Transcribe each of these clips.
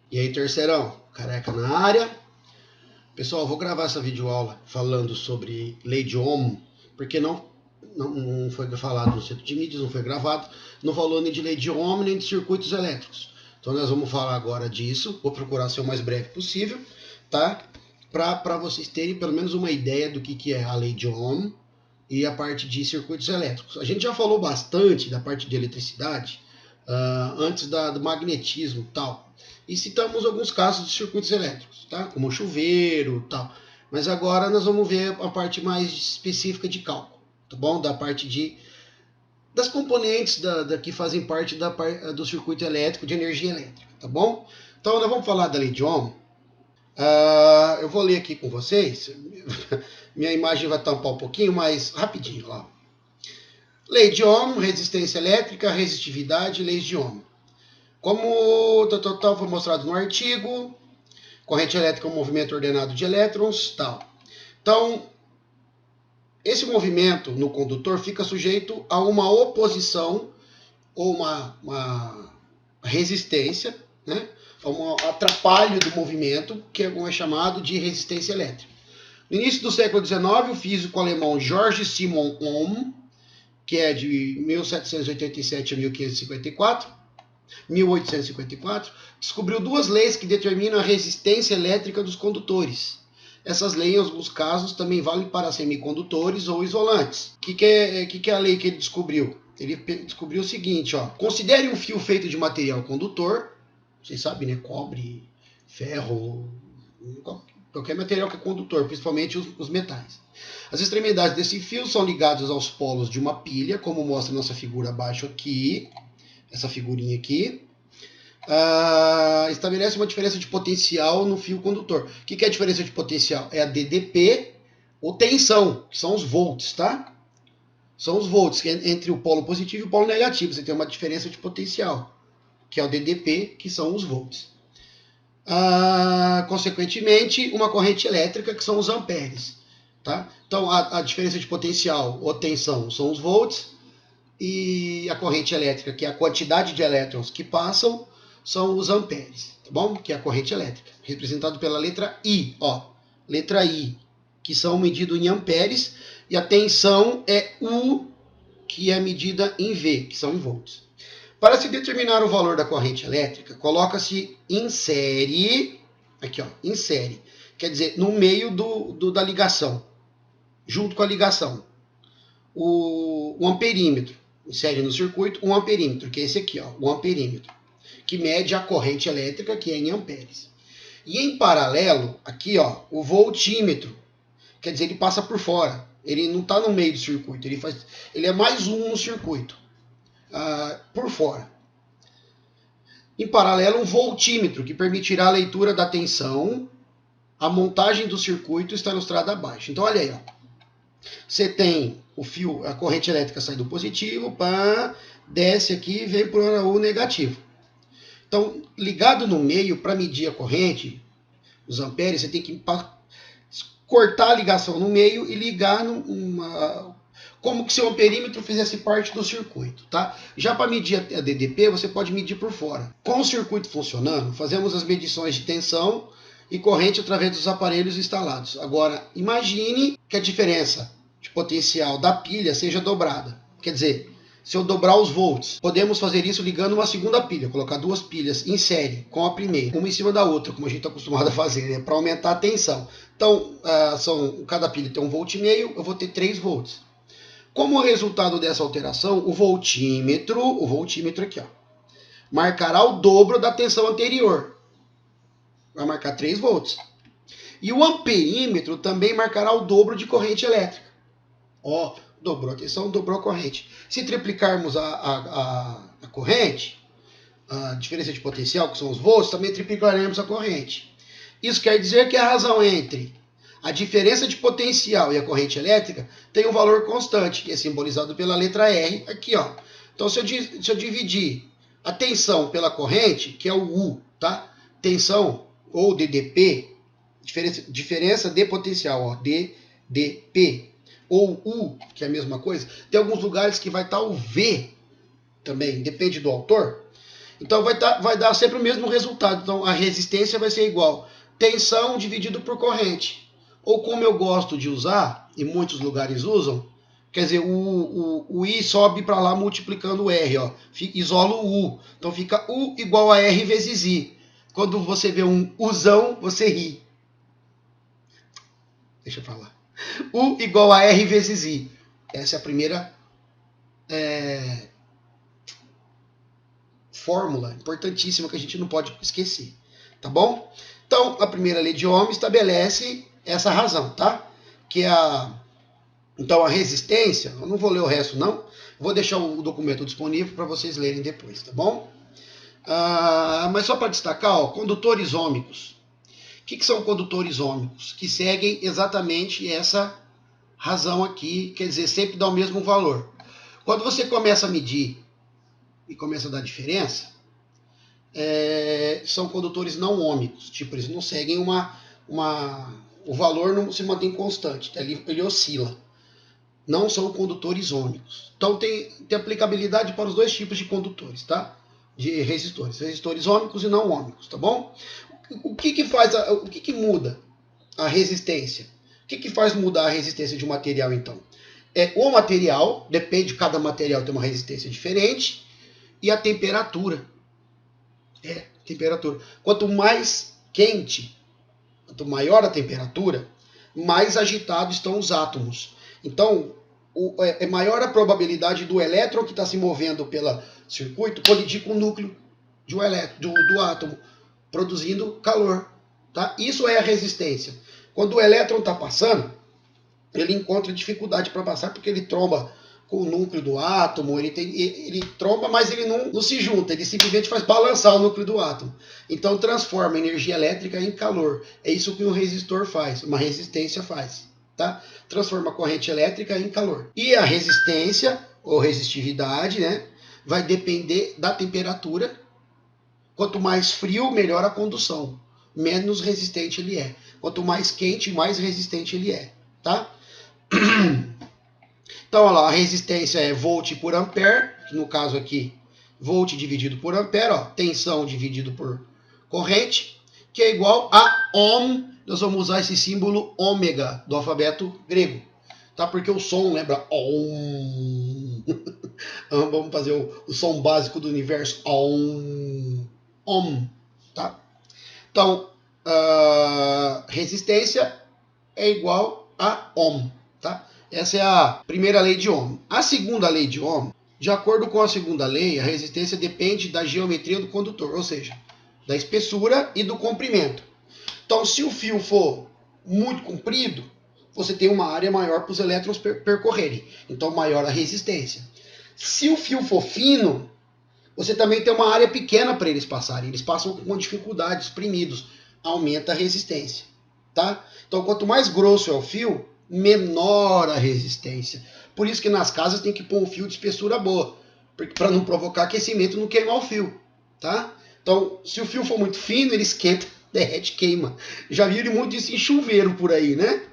E aí, terceirão, careca na área. Pessoal, eu vou gravar essa videoaula falando sobre lei de Ohm, porque não foi falado no centro de mídias, não foi gravado, não falou nem de lei de Ohm, nem de circuitos elétricos. Então nós vamos falar agora disso, vou procurar ser o mais breve possível, tá? Para vocês terem pelo menos uma ideia do que é a lei de Ohm e a parte de circuitos elétricos. A gente já falou bastante da parte de eletricidade, antes do magnetismo e tal. E citamos alguns casos de circuitos elétricos, tá? Como chuveiro e tal. Mas agora nós vamos ver a parte mais específica de cálculo, tá bom? Da parte das componentes que fazem parte do circuito elétrico, de energia elétrica, tá bom? Então nós vamos falar da lei de Ohm. Eu vou ler aqui com vocês. Minha imagem vai tampar um pouquinho, mas rapidinho lá. Lei de Ohm, resistência elétrica, resistividade, leis de Ohm. Como foi mostrado no artigo, corrente elétrica é um movimento ordenado de elétrons, tal. Então, esse movimento no condutor fica sujeito a uma oposição ou uma resistência, né? Um atrapalho do movimento, que é chamado de resistência elétrica. No início do século XIX, o físico alemão Georg Simon Ohm, que é de 1787 a 1854, descobriu duas leis que determinam a resistência elétrica dos condutores. Essas leis, em alguns casos, também valem para semicondutores ou isolantes. O que é a lei que ele descobriu? Ele descobriu o seguinte, ó. Considere um fio feito de material condutor, vocês sabem, né? Cobre, ferro, qualquer material que é condutor, principalmente os metais. As extremidades desse fio são ligadas aos polos de uma pilha, como mostra nossa figura abaixo aqui, essa figurinha aqui. Estabelece uma diferença de potencial no fio condutor. O que é a diferença de potencial? É a DDP ou tensão, que são os volts, tá? São os volts, que é entre o polo positivo e o polo negativo. Você tem uma diferença de potencial, que é o DDP, que são os volts. Consequentemente, uma corrente elétrica, que são os amperes. Tá? Então, a diferença de potencial ou tensão são os volts, e a corrente elétrica, que é a quantidade de elétrons que passam, são os amperes, tá bom? Que é a corrente elétrica, representado pela letra I, ó. Letra I, que são medidos em amperes, e a tensão é U, que é medida em V, que são em volts. Para se determinar o valor da corrente elétrica, coloca-se em série, aqui ó, em série, quer dizer, no meio da ligação, junto com a ligação, o amperímetro, insere no circuito um amperímetro, que é esse aqui, ó, o amperímetro, que mede a corrente elétrica, que é em amperes. E em paralelo, aqui, ó, o voltímetro, quer dizer, ele passa por fora, ele não está no meio do circuito, ele é mais um no circuito, por fora. Em paralelo, um voltímetro, que permitirá a leitura da tensão. A montagem do circuito está ilustrada abaixo. Então, olha aí, ó. Você tem o fio, a corrente elétrica sai do positivo, desce aqui e vem para o negativo. Então, ligado no meio, para medir a corrente, os amperes, você tem que cortar a ligação no meio e ligar como que seu amperímetro fizesse parte do circuito, tá? Já para medir a DDP, você pode medir por fora. Com o circuito funcionando, fazemos as medições de tensão e corrente através dos aparelhos instalados. Agora, imagine que a diferença de potencial da pilha seja dobrada. Quer dizer, se eu dobrar os volts, podemos fazer isso ligando uma segunda pilha, colocar duas pilhas em série com a primeira, uma em cima da outra, como a gente está acostumado a fazer, né? Para aumentar a tensão. Então, cada pilha tem 1,5 volts, eu vou ter 3 volts. Como resultado dessa alteração, o voltímetro aqui, ó, marcará o dobro da tensão anterior. Vai marcar 3 volts. E o amperímetro também marcará o dobro de corrente elétrica. Ó, dobrou a tensão, dobrou a corrente. Se triplicarmos a corrente, a diferença de potencial, que são os volts, também triplicaremos a corrente. Isso quer dizer que a razão entre a diferença de potencial e a corrente elétrica tem um valor constante, que é simbolizado pela letra R aqui, ó. Então, se eu dividir a tensão pela corrente, que é o U, tá? Tensão ou DDP, diferença de potencial, ó, DDP, ou U, que é a mesma coisa, tem alguns lugares que vai estar o V também, depende do autor. Então vai dar sempre o mesmo resultado. Então a resistência vai ser igual tensão dividido por corrente. Ou como eu gosto de usar, e muitos lugares usam, quer dizer, o I sobe para lá multiplicando o R. Ó. Isola o U. Então fica U igual a R vezes I. Quando você vê um Uzão, você ri. Deixa pra lá. U igual a R vezes I. Essa é a primeira fórmula importantíssima que a gente não pode esquecer. Tá bom? Então, a primeira lei de Ohm estabelece essa razão, tá? Que então a resistência, eu não vou ler o resto não, vou deixar o documento disponível para vocês lerem depois, tá bom? Mas só para destacar, ó, condutores ômicos. O que são condutores ômicos? Que seguem exatamente essa razão aqui, quer dizer, sempre dá o mesmo valor. Quando você começa a medir e começa a dar diferença, são condutores não ômicos, tipo, eles não seguem o valor não se mantém constante, ele oscila. Não são condutores ômicos. Então tem aplicabilidade para os dois tipos de condutores, tá? De resistores ômicos e não ômicos, tá bom? O que muda a resistência? O que faz mudar a resistência de um material, então? O material, depende, cada material tem uma resistência diferente, e a temperatura. Temperatura. Quanto mais quente, quanto maior a temperatura, mais agitados estão os átomos. Então, é maior a probabilidade do elétron que está se movendo pelo circuito colidir com o núcleo do átomo, produzindo calor. Tá? Isso é a resistência. Quando o elétron está passando, ele encontra dificuldade para passar porque ele tromba com o núcleo do átomo, ele tromba, mas ele não se junta, ele simplesmente faz balançar o núcleo do átomo. Então transforma energia elétrica em calor. É isso que um resistor faz, uma resistência faz. Tá? Transforma a corrente elétrica em calor. E a resistência, ou resistividade, né, vai depender da temperatura. Quanto mais frio, melhor a condução. Menos resistente ele é. Quanto mais quente, mais resistente ele é. Tá? Então, olha lá, a resistência é volt por ampere, que no caso aqui, volt dividido por ampere, ó, tensão dividido por corrente, que é igual a ohm. Nós vamos usar esse símbolo ômega do alfabeto grego, tá? Porque o som lembra ohm. Vamos fazer o som básico do universo, ohm. Ohm, tá? Então, resistência é igual a ohm, tá? Essa é a primeira lei de Ohm. A segunda lei de Ohm, de acordo com a segunda lei, a resistência depende da geometria do condutor, ou seja, da espessura e do comprimento. Então, se o fio for muito comprido, você tem uma área maior para os elétrons percorrerem. Então, maior a resistência. Se o fio for fino, você também tem uma área pequena para eles passarem. Eles passam com dificuldade, espremidos. Aumenta a resistência. Tá? Então, quanto mais grosso é o fio, menor a resistência. Por isso que nas casas tem que pôr um fio de espessura boa, para não provocar aquecimento e não queimar o fio. Tá? Então, se o fio for muito fino, ele esquenta, derrete, queima. Já viram muito isso em chuveiro por aí, né?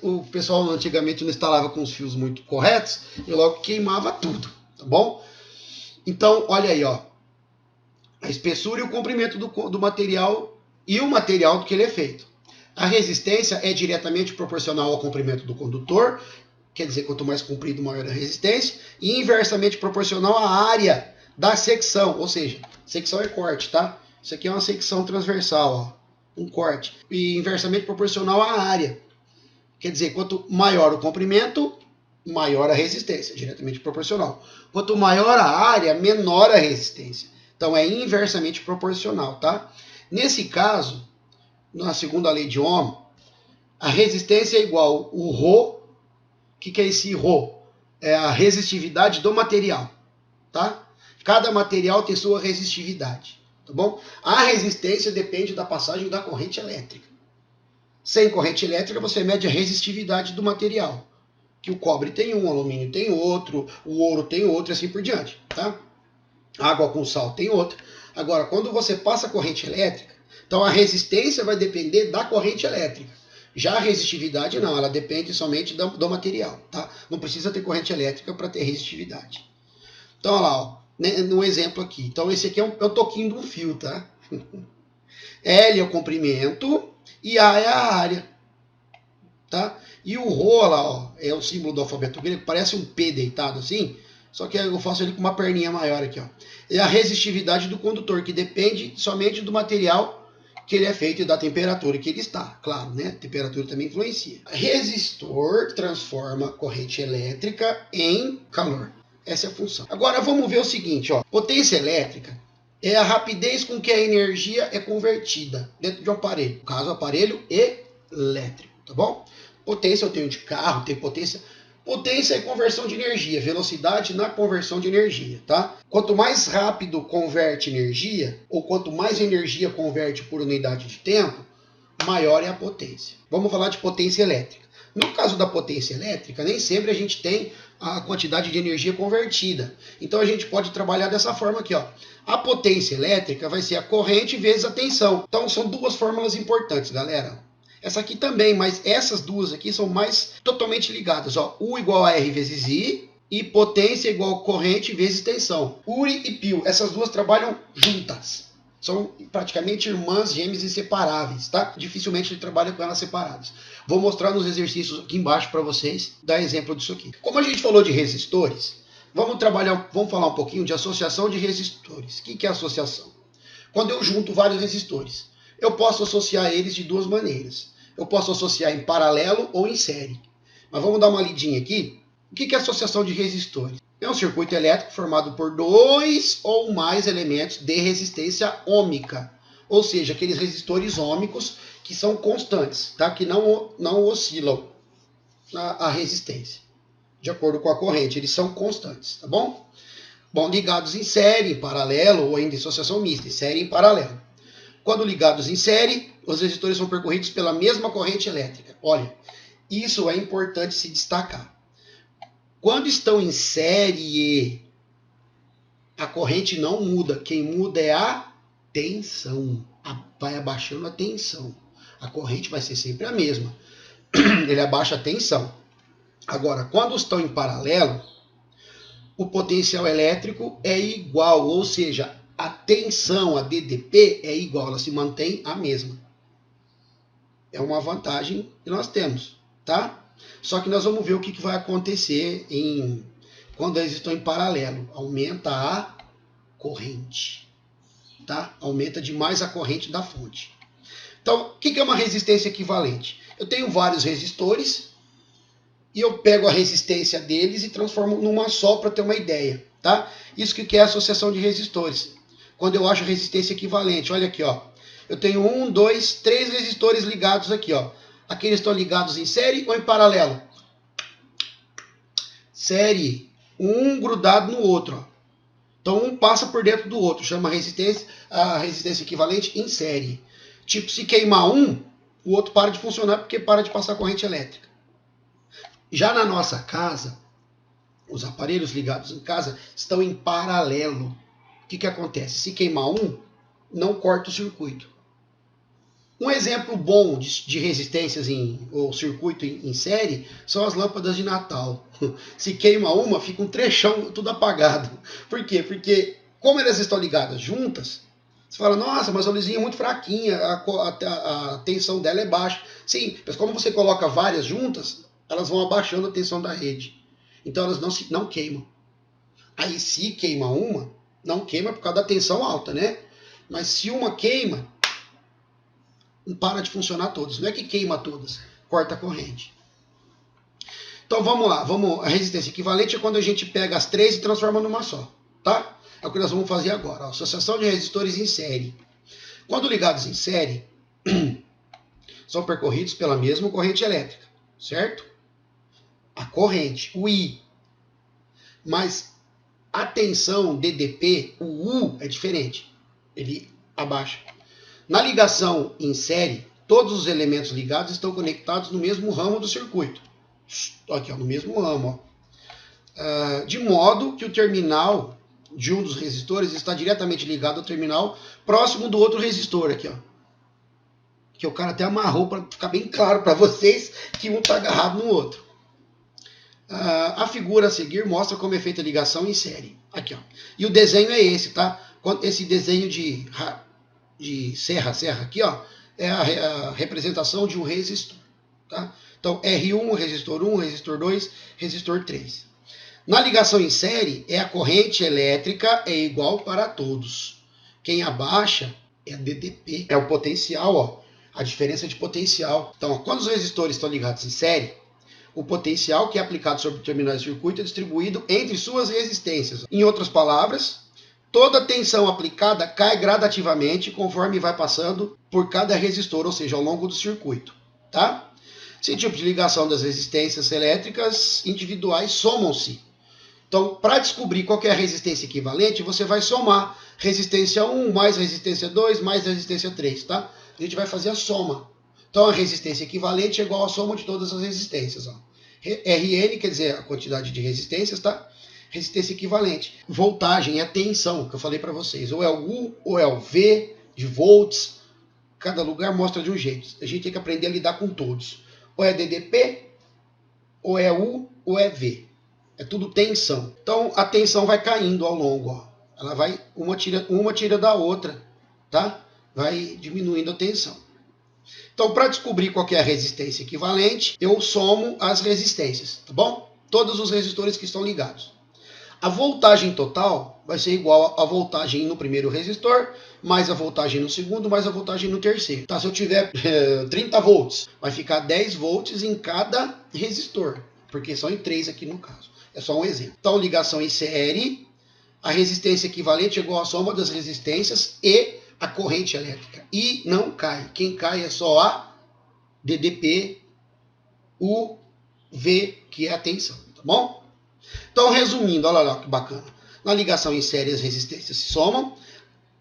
O pessoal antigamente não instalava com os fios muito corretos e logo queimava tudo, tá bom? Então, olha aí, ó. A espessura e o comprimento do material e o material do que ele é feito. A resistência é diretamente proporcional ao comprimento do condutor, quer dizer, quanto mais comprido, maior a resistência, e inversamente proporcional à área da secção, ou seja, secção é corte, tá? Isso aqui é uma secção transversal, ó, um corte, e inversamente proporcional à área. Quer dizer, quanto maior o comprimento, maior a resistência, diretamente proporcional. Quanto maior a área, menor a resistência. Então é inversamente proporcional, tá? Nesse caso, na segunda lei de Ohm, a resistência é igual o ρ. O que é esse ρ? É a resistividade do material, tá? Cada material tem sua resistividade, tá bom? A resistência depende da passagem da corrente elétrica. Sem corrente elétrica, você mede a resistividade do material. Que o cobre tem um, o alumínio tem outro, o ouro tem outro, assim por diante, tá? Água com sal tem outra. Agora, quando você passa a corrente elétrica, então a resistência vai depender da corrente elétrica. Já a resistividade não, ela depende somente do material, tá? Não precisa ter corrente elétrica para ter resistividade. Então, olha lá, ó, né, no exemplo aqui. Então esse aqui é o toquinho de um fio, tá? L é o comprimento e A é a área, tá? E o Rho lá, ó, é o símbolo do alfabeto grego, parece um P deitado assim, só que eu faço ele com uma perninha maior aqui, ó. É a resistividade do condutor, que depende somente do material que ele é feito e da temperatura que ele está. Claro, né? A temperatura também influencia. Resistor transforma corrente elétrica em calor. Essa é a função. Agora vamos ver o seguinte, ó. Potência elétrica é a rapidez com que a energia é convertida dentro de um aparelho. No caso, aparelho elétrico, tá bom? Potência eu tenho de carro, tem potência. Potência é conversão de energia, velocidade na conversão de energia, tá? Quanto mais rápido converte energia, ou quanto mais energia converte por unidade de tempo, maior é a potência. Vamos falar de potência elétrica. No caso da potência elétrica, nem sempre a gente tem a quantidade de energia convertida. Então a gente pode trabalhar dessa forma aqui, ó. A potência elétrica vai ser a corrente vezes a tensão. Então são duas fórmulas importantes, galera. Essa aqui também, mas essas duas aqui são mais totalmente ligadas. Ó. U igual a R vezes I e potência igual a corrente vezes tensão. Uri e Pio, essas duas trabalham juntas. São praticamente irmãs gêmeas inseparáveis, tá? Dificilmente ele trabalha com elas separadas. Vou mostrar nos exercícios aqui embaixo para vocês, dar exemplo disso aqui. Como a gente falou de resistores, vamos falar um pouquinho de associação de resistores. O que é associação? Quando eu junto vários resistores, eu posso associar eles de duas maneiras. Eu posso associar em paralelo ou em série. Mas vamos dar uma lidinha aqui. O que é associação de resistores? É um circuito elétrico formado por dois ou mais elementos de resistência ômica. Ou seja, aqueles resistores ômicos que são constantes, tá? Que não oscilam a resistência. De acordo com a corrente, eles são constantes, tá bom? Bom, ligados em série, em paralelo ou ainda em associação mista, em série e em paralelo. Quando ligados em série, os resistores são percorridos pela mesma corrente elétrica. Olha, isso é importante se destacar. Quando estão em série, a corrente não muda. Quem muda é a tensão. Vai abaixando a tensão. A corrente vai ser sempre a mesma. Ele abaixa a tensão. Agora, quando estão em paralelo, o potencial elétrico é igual, ou seja, a tensão, a DDP, é igual, ela se mantém a mesma. É uma vantagem que nós temos, tá? Só que nós vamos ver o que vai acontecer quando eles estão em paralelo. Aumenta a corrente, tá? Aumenta demais a corrente da fonte. Então, o que é uma resistência equivalente? Eu tenho vários resistores e eu pego a resistência deles e transformo numa só para ter uma ideia, tá? Isso que é a associação de resistores. Quando eu acho resistência equivalente, olha aqui, ó. Eu tenho 1, 2, 3 resistores ligados aqui, ó. Aqueles estão ligados em série ou em paralelo? Série. Um grudado no outro, ó. Então um passa por dentro do outro, chama a resistência equivalente em série. Tipo, se queimar um, o outro para de funcionar porque para de passar corrente elétrica. Já na nossa casa, os aparelhos ligados em casa estão em paralelo. O que acontece? Se queimar um, não corta o circuito. Um exemplo bom de resistências ou circuito em série são as lâmpadas de Natal. Se queima uma, fica um trechão tudo apagado. Por quê? Porque como elas estão ligadas juntas, você fala, nossa, mas a luzinha é muito fraquinha, a tensão dela é baixa. Sim, mas como você coloca várias juntas, elas vão abaixando a tensão da rede. Então elas não queimam. Aí se queima uma, não queima por causa da tensão alta, né? Mas se uma queima, para de funcionar todas. Não é que queima todas, corta a corrente. Então vamos lá. A resistência equivalente é quando a gente pega as três e transforma numa só. Tá? É o que nós vamos fazer agora. Ó. Associação de resistores em série. Quando ligados em série, são percorridos pela mesma corrente elétrica. Certo? A corrente, o I. Mas a tensão DDP, o U, é diferente. Ele abaixa. Na ligação em série, todos os elementos ligados estão conectados no mesmo ramo do circuito. Aqui, ó, no mesmo ramo. Ó. De modo que o terminal de um dos resistores está diretamente ligado ao terminal próximo do outro resistor. Aqui, ó. Que o cara até amarrou para ficar bem claro para vocês que um está agarrado no outro. A figura a seguir mostra como é feita a ligação em série. Aqui, ó. E o desenho é esse, tá? Esse desenho de serra aqui, ó, é a representação de um resistor. Tá? Então, R1, resistor 1, resistor 2, resistor 3. Na ligação em série, a corrente elétrica é igual para todos. Quem abaixa é a DDP, é o potencial, ó, a diferença de potencial. Então, ó, quando os resistores estão ligados em série, o potencial que é aplicado sobre o terminal do circuito é distribuído entre suas resistências. Em outras palavras, toda tensão aplicada cai gradativamente conforme vai passando por cada resistor, ou seja, ao longo do circuito. Tá? Esse tipo de ligação das resistências elétricas individuais somam-se. Então, para descobrir qual é a resistência equivalente, você vai somar resistência 1 mais resistência 2 mais resistência 3. Tá? A gente vai fazer a soma. Então, a resistência equivalente é igual à soma de todas as resistências. Ó. Rn quer dizer a quantidade de resistências, tá? Resistência equivalente. Voltagem é a tensão, que eu falei para vocês. Ou é o U, ou é o V, de volts. Cada lugar mostra de um jeito. A gente tem que aprender a lidar com todos. Ou é DDP, ou é U, ou é V. É tudo tensão. Então, a tensão vai caindo ao longo. Ó. Ela vai, uma tira da outra, tá? Vai diminuindo a tensão. Então, para descobrir qual é a resistência equivalente, eu somo as resistências, tá bom? Todos os resistores que estão ligados. A voltagem total vai ser igual à voltagem no primeiro resistor, mais a voltagem no segundo, mais a voltagem no terceiro. Tá? Se eu tiver 30 volts, vai ficar 10 volts em cada resistor, porque são em 3 aqui no caso. É só um exemplo. Então, ligação em série, a resistência equivalente é igual à soma das resistências e a corrente elétrica. E não cai. Quem cai é só a DDP, U, V, que é a tensão. Tá bom? Então, resumindo, olha lá que bacana. Na ligação em série, as resistências se somam.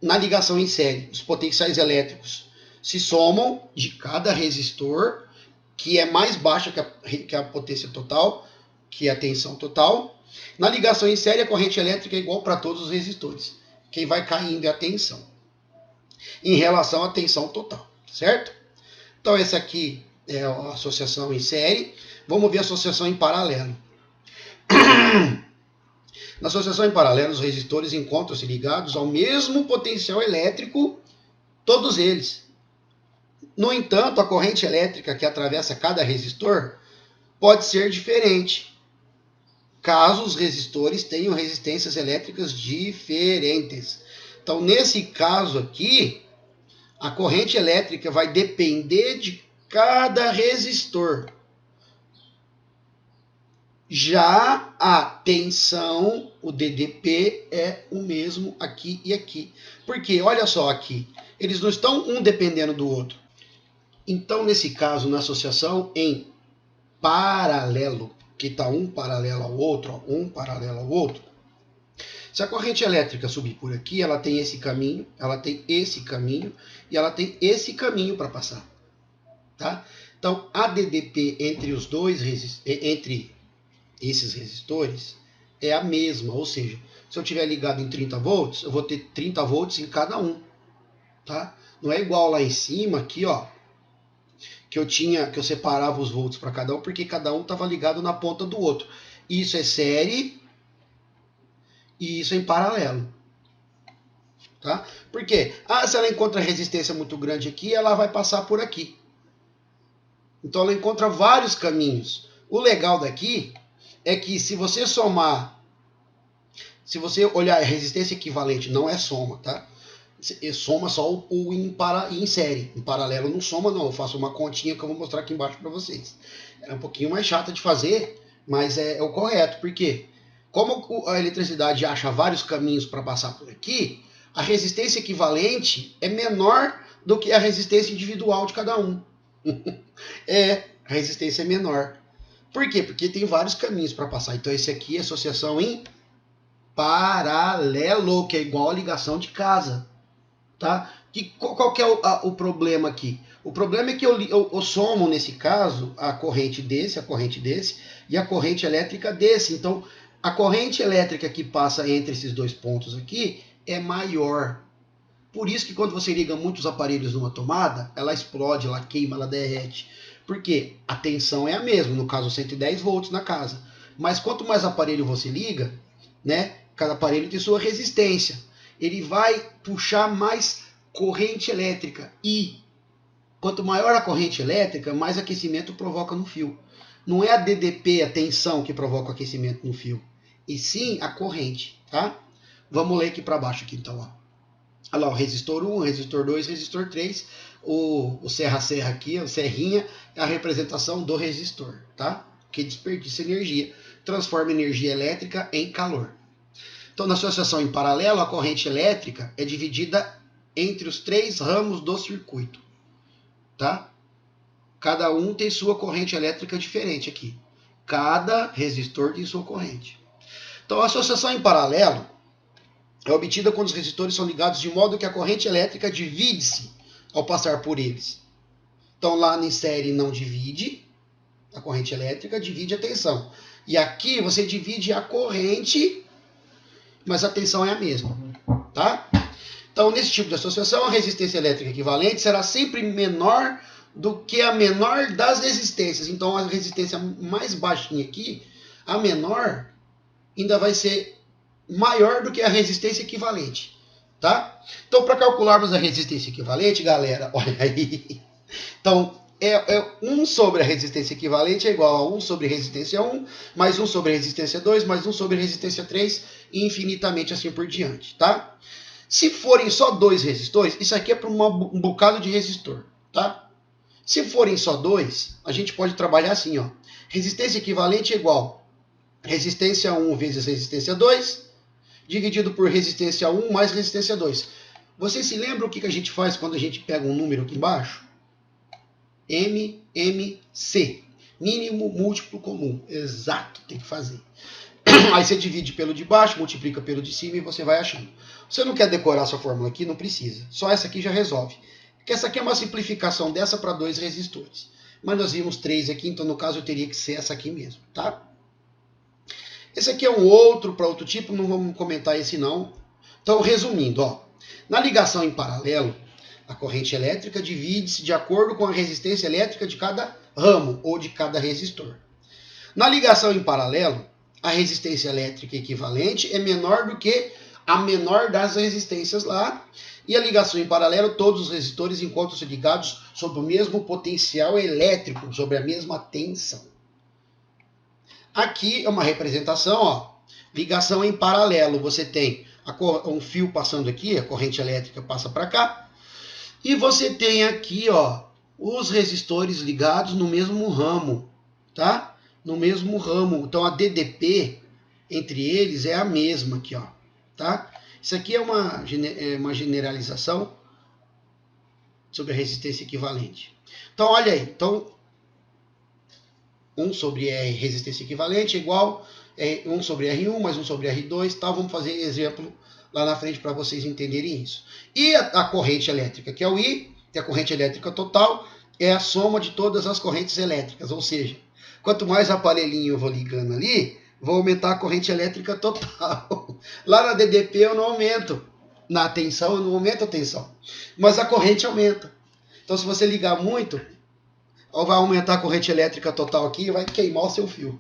Na ligação em série, os potenciais elétricos se somam de cada resistor, que é mais baixa que a potência total, que é a tensão total. Na ligação em série, a corrente elétrica é igual para todos os resistores. Quem vai caindo é a tensão, em relação à tensão total, certo? Então, essa aqui é a associação em série. Vamos ver a associação em paralelo. Na associação em paralelo, os resistores encontram-se ligados ao mesmo potencial elétrico, todos eles. No entanto, a corrente elétrica que atravessa cada resistor pode ser diferente, caso os resistores tenham resistências elétricas diferentes. Então, nesse caso aqui, a corrente elétrica vai depender de cada resistor. Já a tensão, o DDP, é o mesmo aqui e aqui. Porque, olha só aqui, eles não estão um dependendo do outro. Então, nesse caso, na associação em paralelo, que está um paralelo ao outro, ó, um paralelo ao outro, se a corrente elétrica subir por aqui, ela tem esse caminho, ela tem esse caminho e ela tem esse caminho para passar. Tá? Então, a DDP entre os dois entre esses resistores é a mesma, ou seja, se eu tiver ligado em 30 volts, eu vou ter 30 volts em cada um, tá? Não é igual lá em cima aqui, ó, que eu separava os volts para cada um, porque cada um estava ligado na ponta do outro. Isso é série e isso é em paralelo, tá? Por quê? Se ela encontra resistência muito grande aqui, ela vai passar por aqui. Então ela encontra vários caminhos. O legal daqui é que se você somar, se você olhar a resistência equivalente, não é soma, tá? Soma só o em série. Em paralelo não soma não, eu faço uma continha que eu vou mostrar aqui embaixo para vocês. É um pouquinho mais chata de fazer, mas é o correto. Por quê? Como a eletricidade acha vários caminhos para passar por aqui, a resistência equivalente é menor do que a resistência individual de cada um. A resistência é menor. Por quê? Porque tem vários caminhos para passar. Então, esse aqui é associação em paralelo, que é igual a ligação de casa. Tá? Qual que é o problema aqui? O problema é que eu somo, nesse caso, a corrente desse e a corrente elétrica desse. Então, a corrente elétrica que passa entre esses dois pontos aqui é maior. Por isso que quando você liga muitos aparelhos numa tomada, ela explode, ela queima, ela derrete. Por quê? A tensão é a mesma, no caso 110 volts na casa. Mas quanto mais aparelho você liga, né, cada aparelho tem sua resistência. Ele vai puxar mais corrente elétrica. E quanto maior a corrente elétrica, mais aquecimento provoca no fio. Não é a DDP, a tensão, que provoca o aquecimento no fio, e sim a corrente, tá? Vamos ler aqui para baixo aqui, então, ó. Olha lá, o resistor 1, o resistor 2, o resistor 3, o serra-serra aqui, o serrinha, é a representação do resistor, tá? Que desperdiça energia, transforma energia elétrica em calor. Então, na associação em paralelo, a corrente elétrica é dividida entre os 3 ramos do circuito, tá? Cada um tem sua corrente elétrica diferente aqui. Cada resistor tem sua corrente. Então, a associação em paralelo é obtida quando os resistores são ligados de modo que a corrente elétrica divide-se ao passar por eles. Então, lá em série não divide a corrente elétrica, divide a tensão. E aqui você divide a corrente, mas a tensão é a mesma, tá? Então, nesse tipo de associação, a resistência elétrica equivalente será sempre menor do que a menor das resistências. Então, a resistência mais baixinha aqui, a menor, ainda vai ser maior do que a resistência equivalente, tá? Então, para calcularmos a resistência equivalente, galera, olha aí. Então, 1 sobre a resistência equivalente é igual a 1 sobre resistência 1, mais 1 sobre resistência 2, mais 1 sobre resistência 3, e infinitamente assim por diante, tá? Se forem só 2 resistores, isso aqui é para um bocado de resistor, tá? Se forem só 2, a gente pode trabalhar assim, ó. Resistência equivalente é igual a resistência 1 vezes resistência 2, dividido por resistência 1 mais resistência 2. Vocês se lembram o que a gente faz quando a gente pega um número aqui embaixo? MMC. Mínimo múltiplo comum. Exato, tem que fazer. Aí você divide pelo de baixo, multiplica pelo de cima e você vai achando. Você não quer decorar sua fórmula aqui? Não precisa. Só essa aqui já resolve. Porque essa aqui é uma simplificação dessa para 2 resistores. Mas nós vimos 3 aqui, então no caso eu teria que ser essa aqui mesmo, tá? Esse aqui é um outro para outro tipo, não vamos comentar esse não. Então, resumindo, ó, na ligação em paralelo, a corrente elétrica divide-se de acordo com a resistência elétrica de cada ramo ou de cada resistor. Na ligação em paralelo, a resistência elétrica equivalente é menor do que a menor das resistências lá. E a ligação em paralelo, todos os resistores encontram-se ligados sob o mesmo potencial elétrico, sobre a mesma tensão. Aqui é uma representação, ó, ligação em paralelo. Você tem um fio passando aqui, a corrente elétrica passa para cá. E você tem aqui, ó, os resistores ligados no mesmo ramo, tá? No mesmo ramo. Então a DDP entre eles é a mesma aqui, ó, tá? Isso aqui é uma generalização sobre a resistência equivalente. Então olha aí, então 1 sobre R resistência equivalente é igual 1 sobre R1 mais 1 sobre R2, tá? Vamos fazer exemplo lá na frente para vocês entenderem isso. E a corrente elétrica, que é o I, que é a corrente elétrica total, é a soma de todas as correntes elétricas, ou seja, quanto mais aparelhinho eu vou ligando ali, vou aumentar a corrente elétrica total. Lá na DDP eu não aumento, na tensão eu não aumento a tensão, mas a corrente aumenta. Então se você ligar muito, vai aumentar a corrente elétrica total aqui e vai queimar o seu fio.